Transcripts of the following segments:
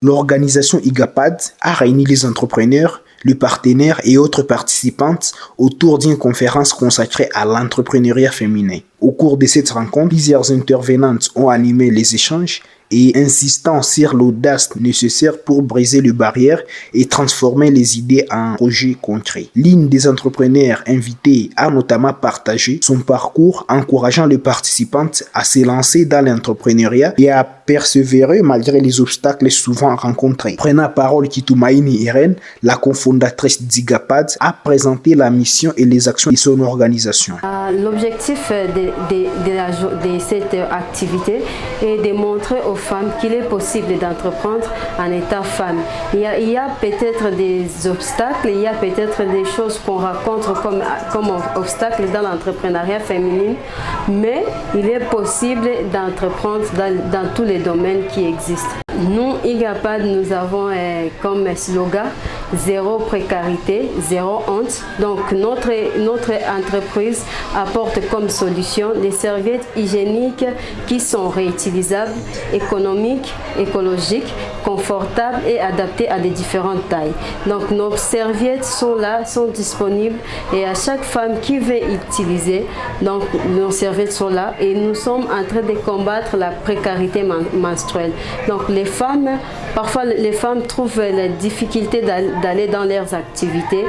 L'organisation IGAPAD a réuni les entrepreneurs, les partenaires et autres participantes autour d'une conférence consacrée à l'entrepreneuriat féminin. Au cours de cette rencontre, plusieurs intervenantes ont animé les échanges et insistant sur l'audace nécessaire pour briser les barrières et transformer les idées en projets concrets. L'une des entrepreneurs invitées a notamment partagé son parcours, encourageant les participantes à se lancer dans l'entrepreneuriat et à persévérer malgré les obstacles souvent rencontrés. Prenant parole, Kitumaini Irene, la cofondatrice d'IGAPAD, a présenté la mission et les actions de son organisation. L'objectif de cette activité est de montrer aux femmes qu'il est possible d'entreprendre en étant femme. Il y a peut-être des obstacles, il y a peut-être des choses qu'on rencontre comme obstacles dans l'entrepreneuriat féminin, mais il est possible d'entreprendre dans tous les domaines qui existent. Nous, IGAPAD, nous avons comme slogan zéro précarité, zéro honte. Donc notre entreprise apporte comme solution des serviettes hygiéniques qui sont réutilisables, économiques, écologiques, confortables et adaptées à des différentes tailles. Donc nos serviettes sont là, sont disponibles et à chaque femme qui veut utiliser, donc nos serviettes sont là et nous sommes en train de combattre la précarité menstruelle. Donc parfois les femmes trouvent la difficulté d'aller dans leurs activités.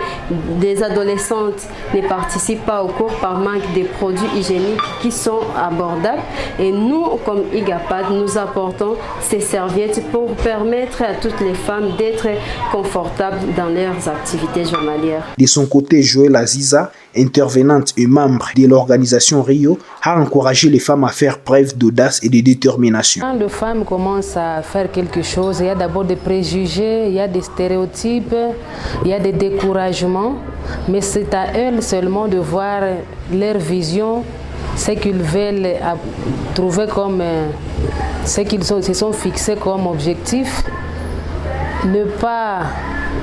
Des adolescentes ne participent pas au cours par manque de produits hygiéniques qui sont abordables. Et nous, comme IGAPAD, nous apportons ces serviettes pour permettre à toutes les femmes d'être confortables dans leurs activités journalières. De son côté, Joël Aziza, intervenante et membre de l'organisation Rio, a encouragé les femmes à faire preuve d'audace et de détermination. Quand les femmes commencent à faire quelque chose, il y a d'abord des préjugés, il y a des stéréotypes, il y a des découragements, mais c'est à elles seulement de voir leur vision, ce qu'ils veulent trouver comme ce qu'ils se sont fixés comme objectif, ne pas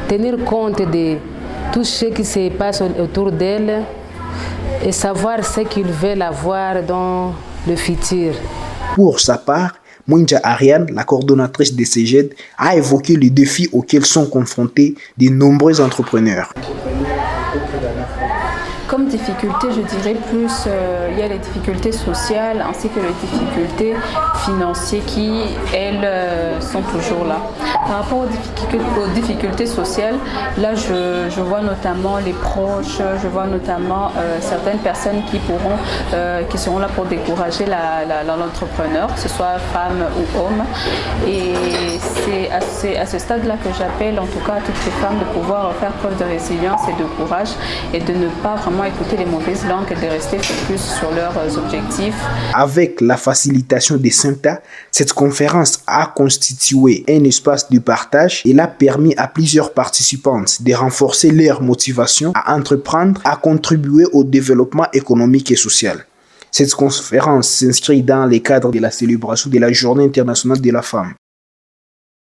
tenir compte de tout ce qui se passe autour d'elles et savoir ce qu'ils veulent avoir dans le futur. Pour sa part, Mwinja Ariane, la coordonnatrice de CEGED, a évoqué les défis auxquels sont confrontés de nombreux entrepreneurs. Comme difficulté, je dirais plus, il y a les difficultés sociales ainsi que les difficultés financières qui, elles, sont toujours là. Par rapport aux difficultés sociales, là, je vois notamment les proches, je vois notamment certaines personnes qui seront là pour décourager l'entrepreneur, que ce soit femme ou homme. Et c'est à ce stade-là que j'appelle en tout cas à toutes les femmes de pouvoir faire preuve de résilience et de courage et de ne pas vraiment écouter les mauvaises langues et de rester focus sur leurs objectifs. Avec la facilitation des SINTA, cette conférence a constitué un espace de partage et a permis à plusieurs participantes de renforcer leur motivation à entreprendre, à contribuer au développement économique et social. Cette conférence s'inscrit dans le cadre de la célébration de la Journée internationale de la femme.